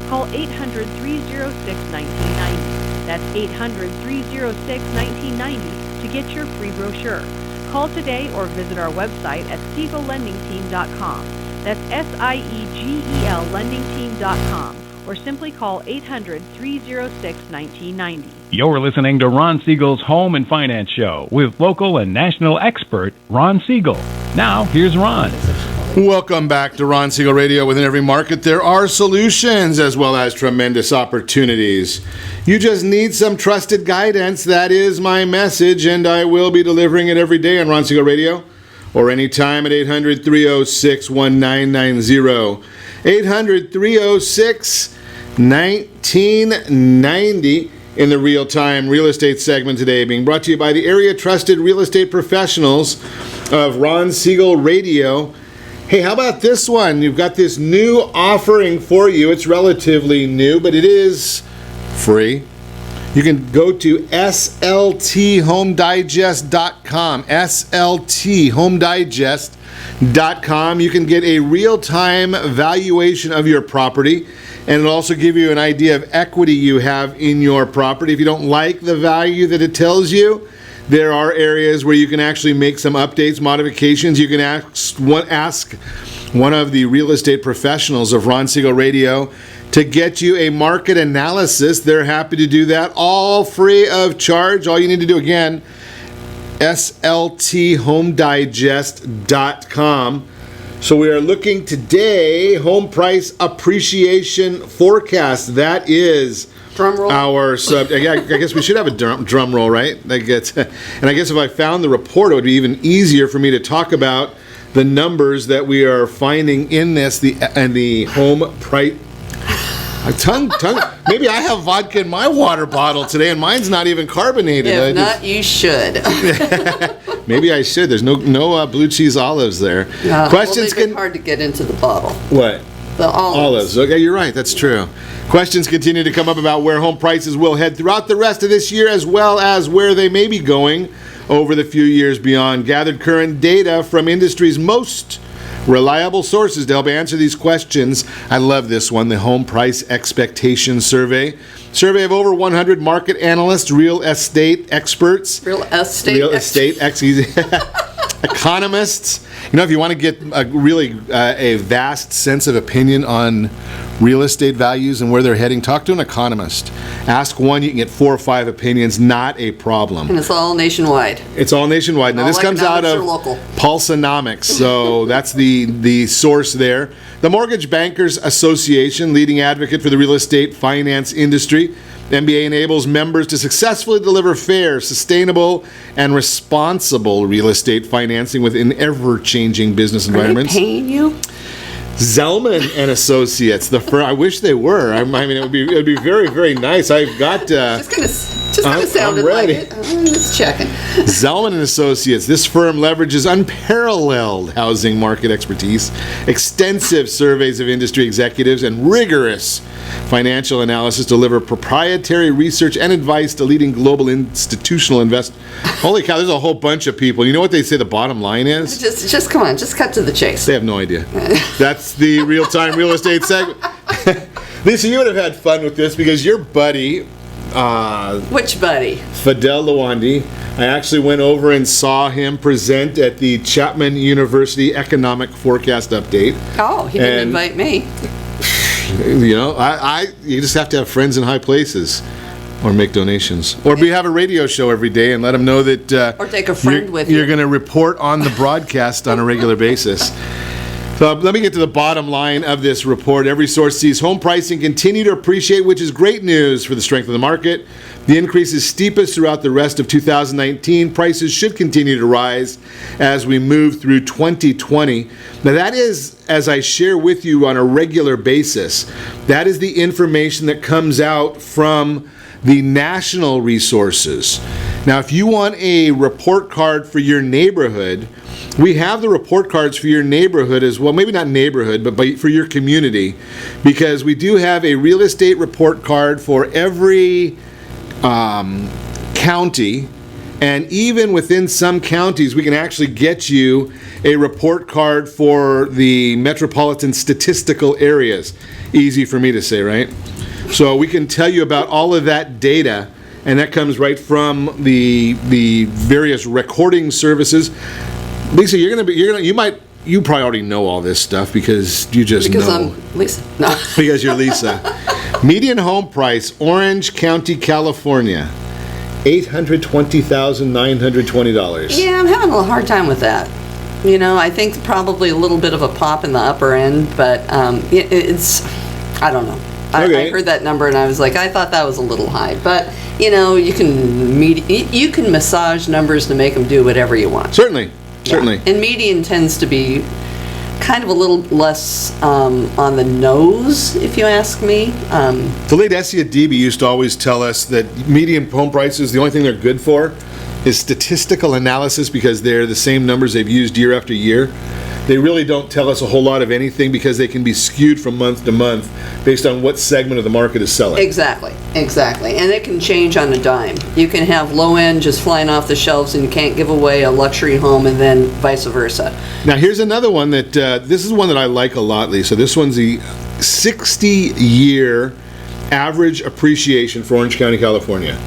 Call 800-306-1990. That's 800-306-1990 to get your free brochure. Call today or visit our website at SiegelLendingTeam.com. That's SIEGEL LendingTeam.com. Or simply call 800-306-1990. You're listening to Ron Siegel's Home and Finance Show with local and national expert Ron Siegel. Now, here's Ron. Welcome back to Ron Siegel Radio. Within every market, there are solutions as well as tremendous opportunities. You just need some trusted guidance. That is my message, and I will be delivering it every day on Ron Siegel Radio or anytime at 800-306-1990. 800-306-1990 in the real-time real estate segment today, being brought to you by the area trusted real estate professionals of Ron Siegel Radio. Hey, how about this one? You've got this new offering for you. It's relatively new, but it is free. You can go to slthomedigest.com, slthomedigest.com. You can get a real-time valuation of your property, and it'll also give you an idea of equity you have in your property. If you don't like the value that it tells you, there are areas where you can actually make some updates, modifications. You can ask one of the real estate professionals of Ron Siegel Radio to get you a market analysis. They're happy to do that, all free of charge. All you need to do, again, slthomedigest.com. So we are looking today, home price appreciation forecast. That is drum roll. Our subject. I guess we should have a drum roll, right? And I guess if I found the report, it would be even easier for me to talk about the numbers that we are finding in this, the home price. Tongue. Maybe I have vodka in my water bottle today, and mine's not even carbonated. If not, you should. Maybe I should. There's no blue cheese olives there. Questions well, hard to get into the bottle. What? The olives. Okay, you're right. That's true. Questions continue to come up about where home prices will head throughout the rest of this year, as well as where they may be going over the few years beyond. Gathered current data from industry's most reliable sources to help answer these questions. I love this one, the Home Price Expectation Survey. Survey of over 100 market analysts, real estate experts. Economists. You know, if you want to get a vast sense of opinion on real estate values and where they're heading, talk to an economist. Ask one, you can get 4 or 5 opinions, not a problem. And it's all nationwide. It's all nationwide. Now, all this comes out of Pulseonomics, so that's the source there. The Mortgage Bankers Association, leading advocate for the real estate finance industry. MBA enables members to successfully deliver fair, sustainable, and responsible real estate financing within ever-changing business environments. Are they paying you? Zellman and Associates, the firm. I wish they were. I mean, it would be very, very nice. I've got. Just kind of sounded like it. I'm just checking. Zellman and Associates. This firm leverages unparalleled housing market expertise, extensive surveys of industry executives, and rigorous financial analysis to deliver proprietary research and advice to leading global institutional investors. Holy cow! There's a whole bunch of people. You know what they say the bottom line is? Just come on. Just cut to the chase. They have no idea. That's the real-time real estate segment. Lisa, you would have had fun with this because your buddy, Which buddy? Fidel Lawandi. I actually went over and saw him present at the Chapman University Economic Forecast Update. Oh, he didn't invite me. You know, you just have to have friends in high places. Or make donations. Or we have a radio show every day and let them know that... or take a friend with you. You're going to report on the broadcast on a regular basis. So let me get to the bottom line of this report. Every source sees home pricing continue to appreciate, which is great news for the strength of the market. The increase is steepest throughout the rest of 2019. Prices should continue to rise as we move through 2020. Now that is, as I share with you on a regular basis, that is the information that comes out from the national resources. Now, if you want a report card for your neighborhood, we have the report cards for your neighborhood as well. Maybe not neighborhood, but for your community, because we do have a real estate report card for every county. And even within some counties, we can actually get you a report card for the metropolitan statistical areas. Easy for me to say, right? So we can tell you about all of that data, and that comes right from the various recording services. Lisa, you probably already know all this stuff because you just know. Because I'm Lisa. No. Because you're Lisa. Median home price, Orange County, California, $820,920. Yeah, I'm having a hard time with that. You know, I think probably a little bit of a pop in the upper end, but it's, I don't know. Okay. I heard that number and I was like, I thought that was a little high. But, you know, you can massage numbers to make them do whatever you want. Certainly. And median tends to be kind of a little less on the nose, if you ask me. The late Essia Debe used to always tell us that median home prices, the only thing they're good for is statistical analysis because they're the same numbers they've used year after year. They really don't tell us a whole lot of anything because they can be skewed from month to month based on what segment of the market is selling. Exactly. And it can change on a dime. You can have low end just flying off the shelves and you can't give away a luxury home and then vice versa. Now here's another one that, this is one that I like a lot, Lisa. This one's the 60-year average appreciation for Orange County, California.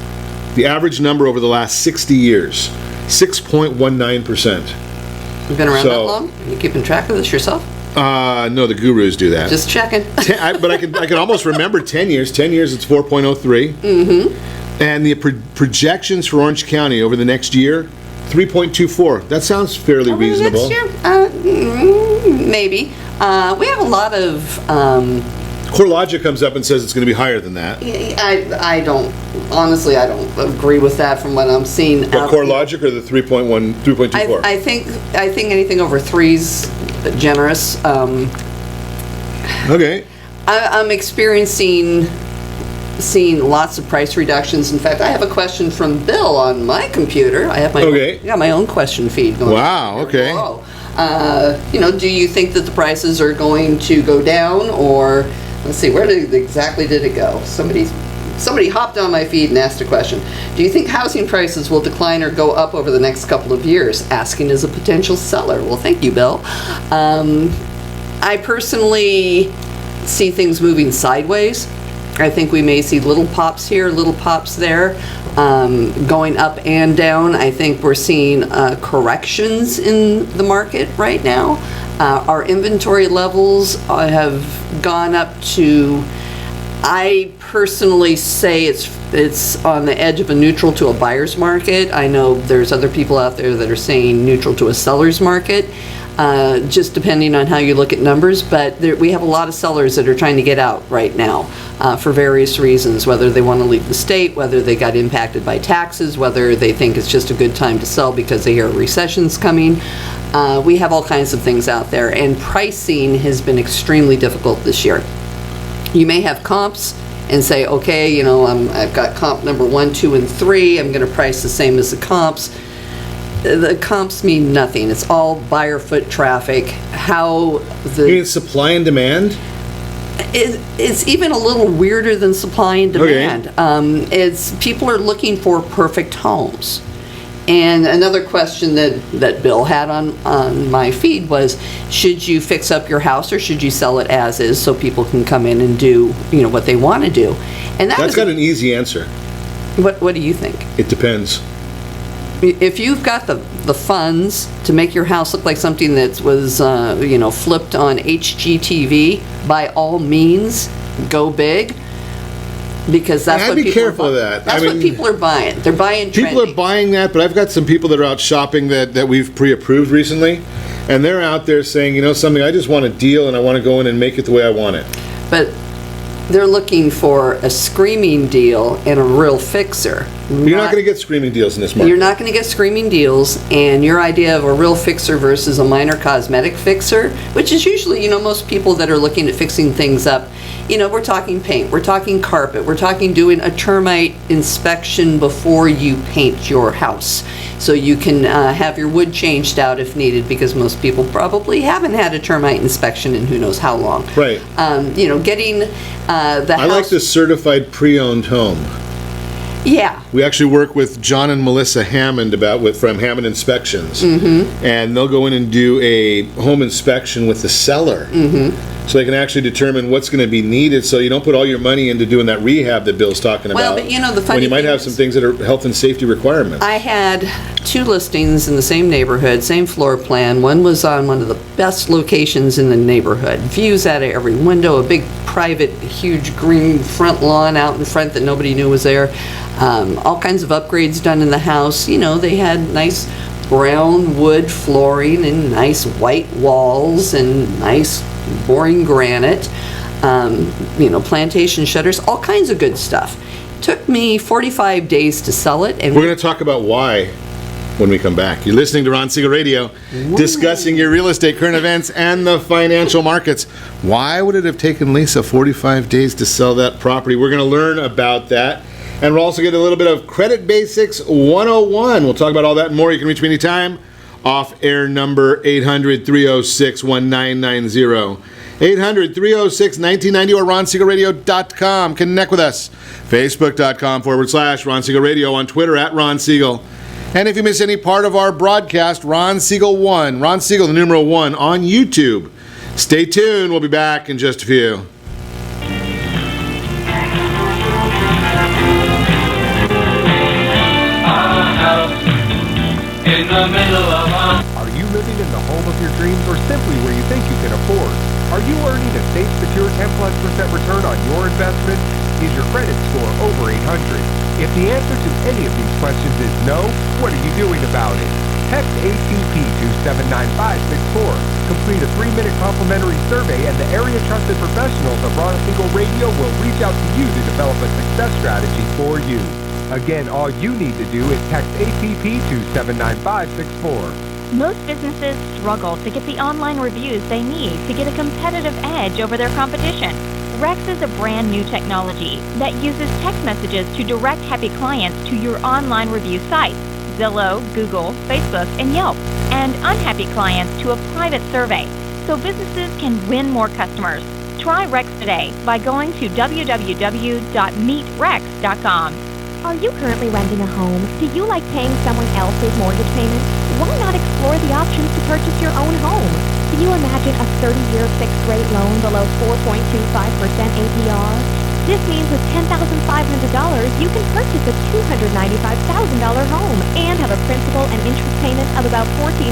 The average number over the last 60 years, 6.19%. You've been around that long? Are you keeping track of this yourself? No, the gurus do that. Just checking. But I can almost remember 10 years. 10 years, it's 4.03. Mm-hmm. And the projections for Orange County over the next year, 3.24. That sounds fairly reasonable. Next year? Maybe. We have a lot of... CoreLogic comes up and says it's going to be higher than that. I don't agree with that from what I'm seeing. But CoreLogic or the 3.24? I think anything over 3's generous. Okay. I'm seeing lots of price reductions. In fact, I have a question from Bill on my computer. I have my own question feed going. Wow. Okay. Whoa. Do you think that the prices are going to go down or? Let's see, where exactly did it go? Somebody hopped on my feed and asked a question. Do you think housing prices will decline or go up over the next couple of years? Asking as a potential seller. Well, thank you, Bill. I personally see things moving sideways. I think we may see little pops here, little pops there, going up and down. I think we're seeing corrections in the market right now. Our inventory levels have gone up to, I personally say it's on the edge of a neutral to a buyer's market. I know there's other people out there that are saying neutral to a seller's market, just depending on how you look at numbers. But we have a lot of sellers that are trying to get out right now for various reasons, whether they want to leave the state, whether they got impacted by taxes, whether they think it's just a good time to sell because they hear a recession's coming. We have all kinds of things out there, and pricing has been extremely difficult this year. You may have comps and say, okay, I've got comp number 1, 2, and 3. I'm going to price the same as the comps. The comps mean nothing. It's all buyer foot traffic. You mean supply and demand? It's even a little weirder than supply and demand. Okay. It's people are looking for perfect homes. And another question that Bill had on my feed was, should you fix up your house or should you sell it as is so people can come in and do what they want to do? And that's got an easy answer. What do you think? It depends. If you've got the funds to make your house look like something that was, flipped on HGTV, by all means, go big. Because that's I'd what be people careful are of that. That's what people are buying. They're buying trendy. People are buying that, but I've got some people that are out shopping that we've pre-approved recently, and they're out there saying, you know something, I just want a deal and I want to go in and make it the way I want it. But they're looking for a screaming deal and a real fixer. You're not going to get screaming deals in this market. You're not going to get screaming deals, and your idea of a real fixer versus a minor cosmetic fixer, which is usually, most people that are looking at fixing things up, we're talking paint, we're talking carpet, we're talking doing a termite inspection before you paint your house. So you can have your wood changed out if needed, because most people probably haven't had a termite inspection in who knows how long. Right. Getting the house... I like the certified pre-owned home. Yeah. We actually work with John and Melissa Hammond from Hammond Inspections, and they'll go in and do a home inspection with the seller, so they can actually determine what's going to be needed. So you don't put all your money into doing that rehab that Bill's talking Well, about. but the funny when you might thing have some things that are health and safety requirements. I had 2 listings in the same neighborhood, same floor plan. One was on one of the best locations in the neighborhood. Views out of every window, a big private, huge green front lawn out in front that nobody knew was there. All kinds of upgrades done in the house. They had nice brown wood flooring and nice white walls and nice boring granite, plantation shutters, all kinds of good stuff. Took me 45 days to sell it. And we're going to talk about why when we come back. You're listening to Ron Siegel Radio, discussing your real estate, current events, and the financial markets. Why would it have taken Lisa 45 days to sell that property? We're going to learn about that. And we'll also get a little bit of Credit Basics 101. We'll talk about all that and more. You can reach me anytime. Off-air number 800-306-1990. 800-306-1990 or RonSiegelRadio.com. Connect with us. Facebook.com/Ron Siegel Radio. On Twitter @Ron Siegel. And if you miss any part of our broadcast, Ron Siegel 1. Ron Siegel, the numeral 1 on YouTube. Stay tuned. We'll be back in just a few. Are you living in the home of your dreams or simply where you think you can afford? Are you earning a safe, secure 10+% return on your investment? Is your credit score over 800? If the answer to any of these questions is no, what are you doing about it? Text ATP to 79564. Complete a 3-minute complimentary survey and the area trusted professionals of Ron Siegel Radio will reach out to you to develop a success strategy for you. Again, all you need to do is text ATP to 79564. Most businesses struggle to get the online reviews they need to get a competitive edge over their competition. Rex is a brand new technology that uses text messages to direct happy clients to your online review sites, Zillow, Google, Facebook, and Yelp, and unhappy clients to a private survey, so businesses can win more customers. Try Rex today by going to www.meetrex.com. Are you currently renting a home? Do you like paying someone else's mortgage payment? Why not explore the options to purchase your own home? Can you imagine a 30-year fixed-rate loan below 4.25% APR? This means with $10,500, you can purchase a $295,000 home and have a principal and interest payment of about $1,400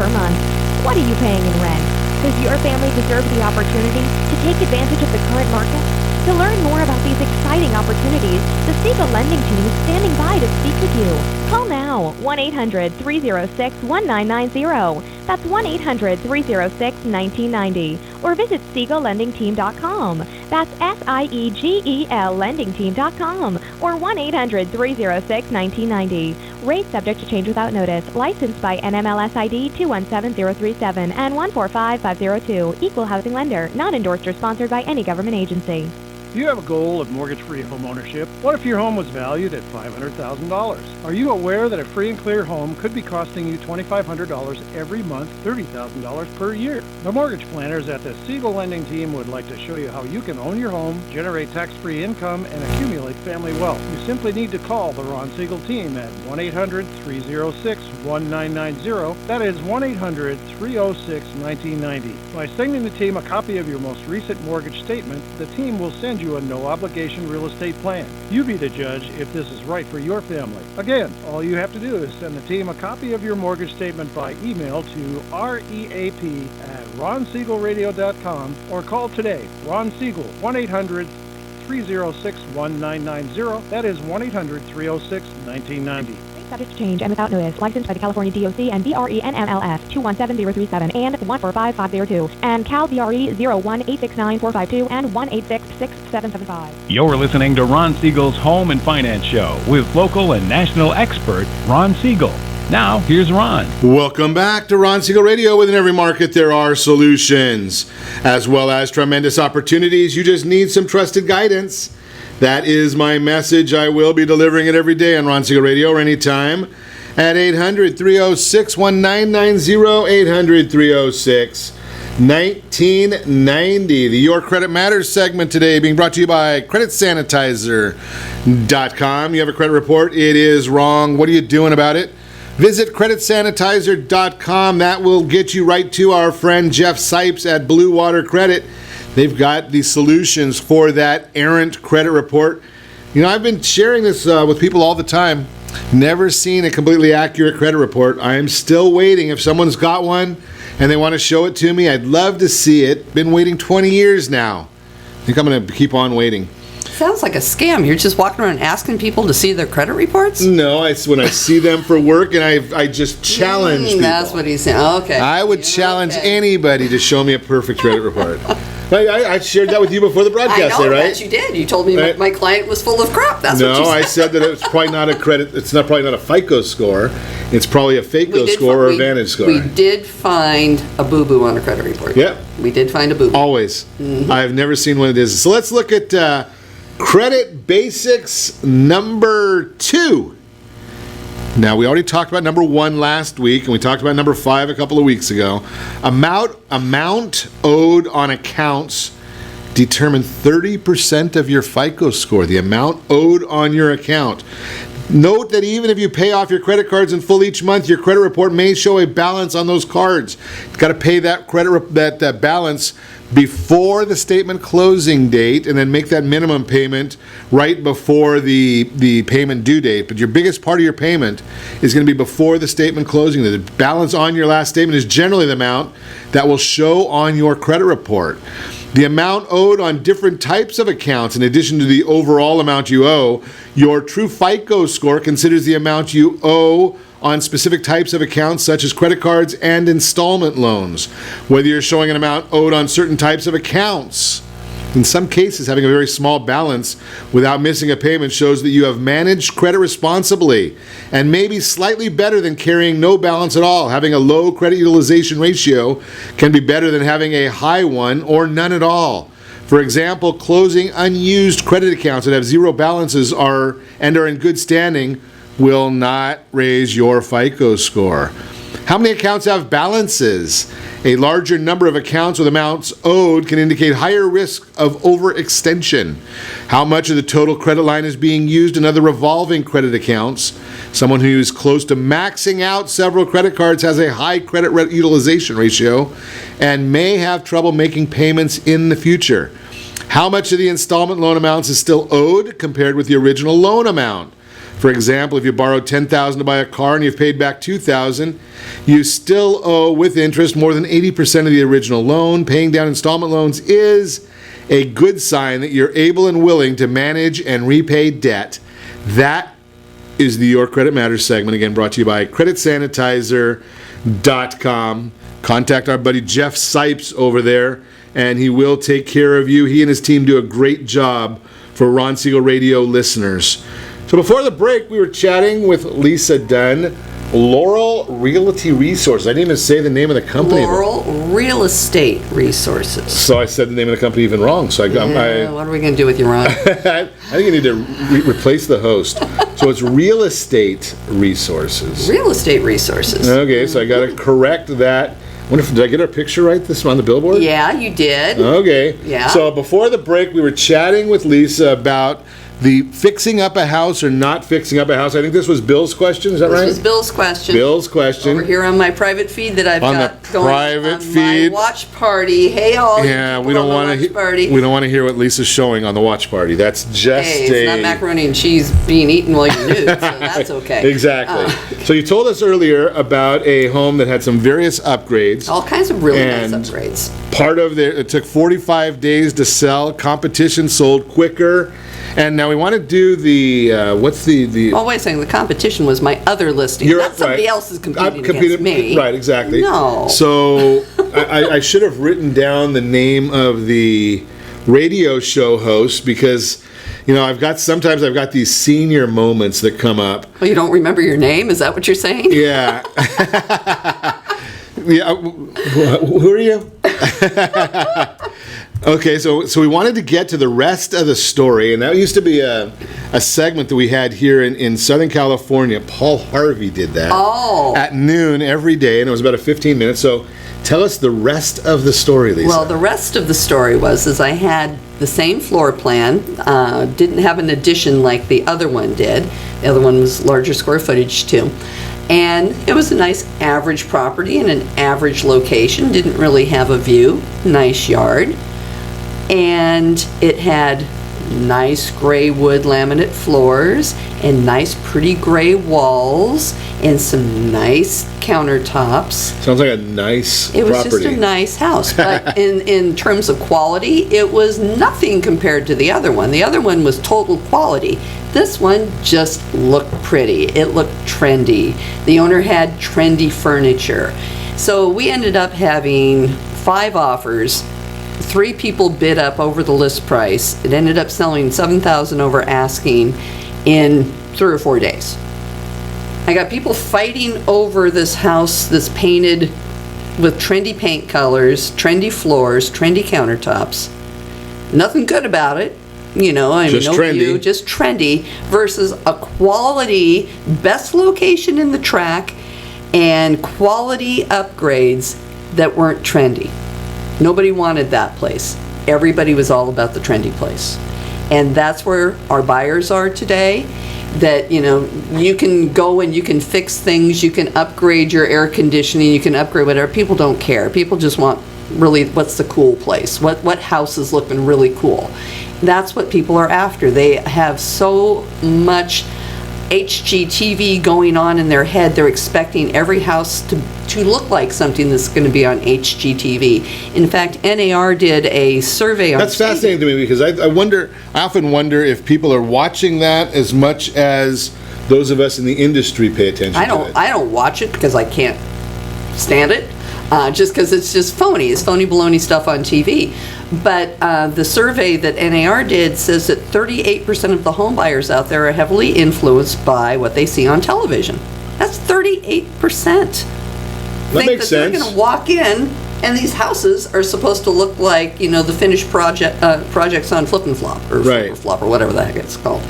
per month. What are you paying in rent? Does your family deserve the opportunity to take advantage of the current market? To learn more about these exciting opportunities, the Siegel Lending Team is standing by to speak with you. Call now, 1-800-306-1990. That's 1-800-306-1990. Or visit SiegelLendingTeam.com. That's SIEGEL LendingTeam.com. Or 1-800-306-1990. Rates subject to change without notice. Licensed by NMLS ID 217037 and 145502. Equal housing lender. Not endorsed or sponsored by any government agency. Do you have a goal of mortgage-free home ownership? What if your home was valued at $500,000? Are you aware that a free and clear home could be costing you $2,500 every month, $30,000 per year? The mortgage planners at the Siegel Lending Team would like to show you how you can own your home, generate tax-free income, and accumulate family wealth. You simply need to call the Ron Siegel Team at 1-800-306-1990. That is 1-800-306-1990. By sending the team a copy of your most recent mortgage statement, the team will send find you a no-obligation real estate plan. You be the judge if this is right for your family. Again, all you have to do is send the team a copy of your mortgage statement by email to reap@ronsiegelradio.com or call today. Ron Siegel, 1-800-306-1990. That is 1-800-306-1990. Subject to change and without notice. Licensed by the California DOC and BRENMLS 217037 and 145502 and Cal BRE 01869452 and 1866775. You're listening to Ron Siegel's Home and Finance Show with local and national expert Ron Siegel. Now, here's Ron. Welcome back to Ron Siegel Radio. Within every market, there are solutions, as well as tremendous opportunities. You just need some trusted guidance. That is my message. I will be delivering it every day on Ron Siegel Radio or anytime at 800-306-1990, 800-306-1990. The Your Credit Matters segment today being brought to you by CreditSanitizer.com. You have a credit report. It is wrong. What are you doing about it? Visit CreditSanitizer.com. That will get you right to our friend Jeff Sipes at Blue Water Credit. They've got the solutions for that errant credit report. You know, I've been sharing this with people all the time. Never seen a completely accurate credit report. I am still waiting. If someone's got one and they want to show it to me, I'd love to see it. Been waiting 20 years now. I think I'm going to keep on waiting. Sounds like a scam. You're just walking around asking people to see their credit reports? No, when I see them for work, and I just challenge people. That's what he's saying. Okay. I would challenge anybody to show me a perfect credit report. I shared that with you before the broadcast, right? That you did. You told me my client was full of crap. That's what you said. No, I said that it's probably not a credit. It's probably not a FICO score. It's probably a FACO score or a Vantage score. We did find a boo-boo on a credit report. Yep. We did find a boo-boo. Always. Mm-hmm. I've never seen one of these. So let's look at credit basics number 2. Now, we already talked about number 1 last week, and we talked about number 5 a couple of weeks ago. Amount owed on accounts determine 30% of your FICO score, the amount owed on your account. Note that even if you pay off your credit cards in full each month, your credit report may show a balance on those cards. You've got to pay that that balance before the statement closing date, and then make that minimum payment right before the payment due date. But your biggest part of your payment is going to be before the statement closing date. The balance on your last statement is generally the amount that will show on your credit report. The amount owed on different types of accounts, in addition to the overall amount you owe, your true FICO score considers the amount you owe on specific types of accounts such as credit cards and installment loans. Whether you're showing an amount owed on certain types of accounts. In some cases, having a very small balance without missing a payment shows that you have managed credit responsibly and maybe slightly better than carrying no balance at all. Having a low credit utilization ratio can be better than having a high one or none at all. For example, closing unused credit accounts that have zero balances are in good standing will not raise your FICO score. How many accounts have balances? A larger number of accounts with amounts owed can indicate higher risk of overextension. How much of the total credit line is being used in other revolving credit accounts? Someone who is close to maxing out several credit cards has a high credit utilization ratio and may have trouble making payments in the future. How much of the installment loan amounts is still owed compared with the original loan amount? For example, if you borrowed $10,000 to buy a car and you've paid back $2,000, you still owe with interest more than 80% of the original loan. Paying down installment loans is a good sign that you're able and willing to manage and repay debt. That is the Your Credit Matters segment, again brought to you by CreditSanitizer.com. Contact our buddy Jeff Sipes over there, and he will take care of you. He and his team do a great job for Ron Siegel Radio listeners. So before the break, we were chatting with Lisa Dunn, Laurel Realty Resources. I didn't even say the name of the company. Laurel Real Estate Resources. So I said the name of the company even wrong. So what are we going to do with you, Ron? I think you need to replace the host. So it's Real Estate Resources. Real Estate Resources. Okay, so I got to correct that. Did I get our picture right this on the billboard? Yeah, you did. Okay. Yeah. So before the break, we were chatting with Lisa about the fixing up a house or not fixing up a house. I think this was Bill's question. Is that right? This was Bill's question. Bill's question. Over here on my private feed that I've On got the going private on feed. my watch party. Hey, all Yeah, you we people don't on the want watch to. party. We don't want to hear what Lisa's showing on the watch party. That's just Hey, it's not macaroni and cheese being eaten while you're nude, so that's okay. Exactly. So you told us earlier about a home that had some various upgrades. All kinds of really And nice upgrades. Part of it took 45 days to sell. Competition sold quicker. And now we want to do the, what's the... Oh, wait a second. The competition was my other listing. You're Not somebody right. else is competing against me. Right, exactly. No. So I should have written down the name of the radio show host because, you know, sometimes I've got these senior moments that come up. Well, you don't remember your name? Is that what you're saying? Yeah. Yeah. Who are you? Okay, so we wanted to get to the rest of the story, and that used to be a segment that we had here in Southern California. Paul Harvey did that at noon every day, and it was about a 15 minutes. So tell us the rest of the story, Lisa. Well, the rest of the story was I had the same floor plan, didn't have an addition like the other one did. The other one was larger square footage too. And it was a nice average property in an average location, didn't really have a view, nice yard. And it had nice gray wood laminate floors and nice pretty gray walls and some nice countertops. Sounds like a nice It was property. just a nice house, but in terms of quality, it was nothing compared to the other one. The other one was total quality. This one just looked pretty. It looked trendy. The owner had trendy furniture. So we ended up having 5 offers. 3 people bid up over the list price. It ended up selling $7,000 over asking in 3 or 4 days. I got people fighting over this house that's painted with trendy paint colors, trendy floors, trendy countertops. Nothing good about it. You know, I mean, Just no trendy. view, just trendy, versus a quality, best location in the track, and quality upgrades that weren't trendy. Nobody wanted that place. Everybody was all about the trendy place. And that's where our buyers are today. That, you know, you can go and you can fix things, you can upgrade your air conditioning, you can upgrade whatever. People don't care. People just want really what's the cool place, what house is looking really cool. That's what people are after. They have so much HGTV going on in their head. They're expecting every house to look like something that's going to be on HGTV. In fact, NAR did a survey on... That's fascinating to me because I often wonder if people are watching that as much as those of us in the industry pay attention to it. I don't watch it because I can't stand it. Just because it's just phony. It's phony baloney stuff on TV. But the survey that NAR did says that 38% of the home buyers out there are heavily influenced by what they see on television. That's 38%. That makes sense. They're going to walk in and these houses are supposed to look like, you know, the finished projects on Flip and Flop or Flip or Flop or whatever the heck it's called.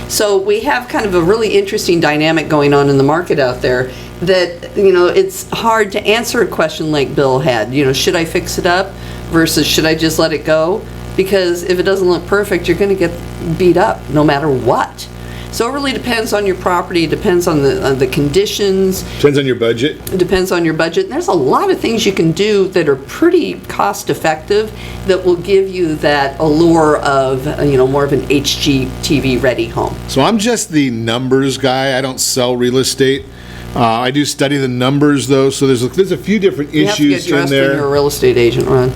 So we have kind of a really interesting dynamic going on in the market out there that, you know, it's hard to answer a question like Bill had. You know, should I fix it up versus should I just let it go? Because if it doesn't look perfect, you're going to get beat up no matter what. So it really depends on your property, depends on the conditions. Depends on your budget. It depends on your budget. And there's a lot of things you can do that are pretty cost effective that will give you that allure of, you know, more of an HGTV ready home. So I'm just the numbers guy. I don't sell real estate. I do study the numbers though. So there's a few different You have to issues get dressed in there. when you're a real estate agent, Ron.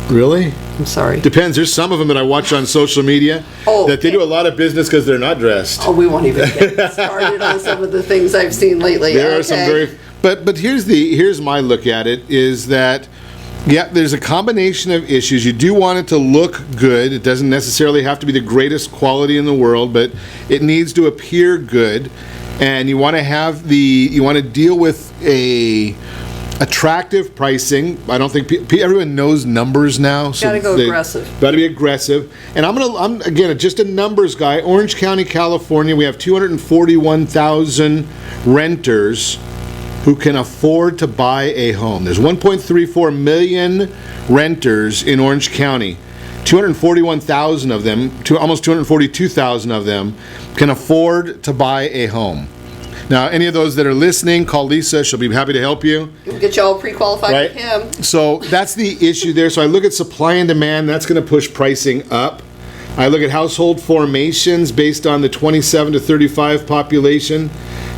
Really? I'm sorry. Depends. There's some of them that I watch on social media that they do a lot of business because they're not dressed. Oh, we won't even get started on some of the things I've seen lately. There are some very, but here's my look at it is that, yeah, there's a combination of issues. You do want it to look good. It doesn't necessarily have to be the greatest quality in the world, but it needs to appear good. And you want to deal with a attractive pricing. I don't think everyone knows numbers now. So gotta go aggressive. Got to be aggressive. And I'm again just a numbers guy. Orange County, California. We have 241,000 renters who can afford to buy a home. There's 1.34 million renters in Orange County. 241,000 of them, almost 242,000 of them, can afford to buy a home. Now, any of those that are listening, call Lisa. She'll be happy to help you. We'll get you all pre-qualified Right. with him. So that's the issue there. So I look at supply and demand. That's going to push pricing up. I look at household formations based on the 27 to 35 population.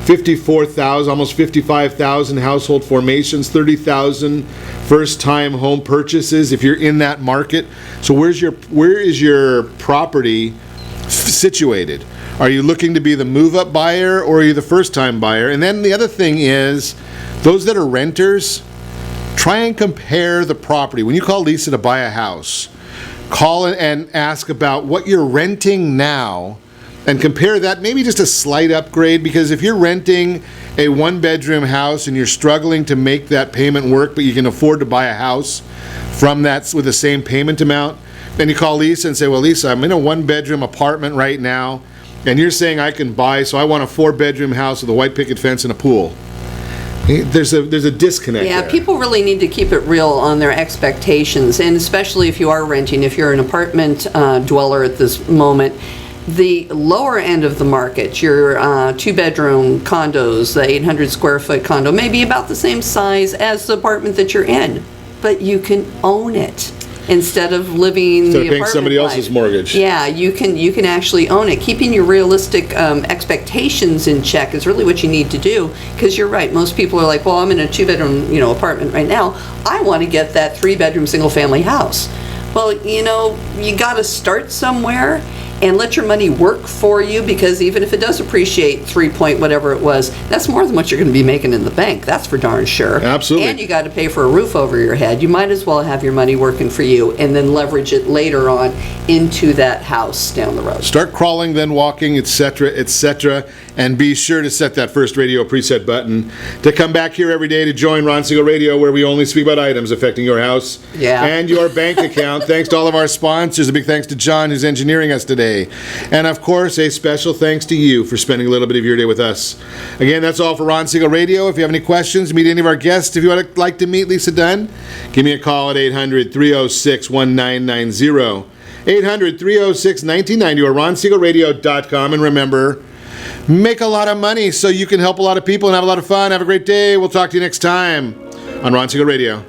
54,000, almost 55,000 household formations, 30,000 first-time home purchases if you're in that market. So where is your property situated? Are you looking to be the move-up buyer, or are you the first-time buyer? And then the other thing is, those that are renters, try and compare the property. When you call Lisa to buy a house, call and ask about what you're renting now, and compare that, maybe just a slight upgrade, because if you're renting a one-bedroom house and you're struggling to make that payment work, but you can afford to buy a house from that with the same payment amount, then you call Lisa and say, well, Lisa, I'm in a one-bedroom apartment right now, and you're saying I can buy, so I want a 4-bedroom house with a white picket fence and a pool. There's a disconnect Yeah, there. people really need to keep it real on their expectations, and especially if you are renting, if you're an apartment dweller at this moment, the lower end of the market, your 2-bedroom condos, the 800 square foot condo, may be about the same size as the apartment that you're in, but you can own it instead of living Instead the of paying apartment somebody life. else's mortgage. Yeah, you can actually own it. Keeping your realistic expectations in check is really what you need to do, because you're right. Most people are like, well, I'm in a 2-bedroom apartment right now. I want to get that 3-bedroom single-family house. Well, you got to start somewhere and let your money work for you, because even if it does appreciate 3 point whatever it was, that's more than what you're going to be making in the bank. That's for darn sure. Absolutely. And you got to pay for a roof over your head. You might as well have your money working for you and then leverage it later on into that house down the road. Start crawling, then walking, etc., etc., and be sure to set that first radio preset button to come back here every day to join Ron Siegel Radio, where we only speak about items affecting your house and your bank account. Thanks to all of our sponsors. A big thanks to John, who's engineering us today. And of course, a special thanks to you for spending a little bit of your day with us. Again, that's all for Ron Siegel Radio. If you have any questions, meet any of our guests, if you would like to meet Lisa Dunn, give me a call at 800-306-1990. 800-306-1990 or ronsiegelradio.com. And remember, make a lot of money so you can help a lot of people and have a lot of fun. Have a great day. We'll talk to you next time on Ron Siegel Radio.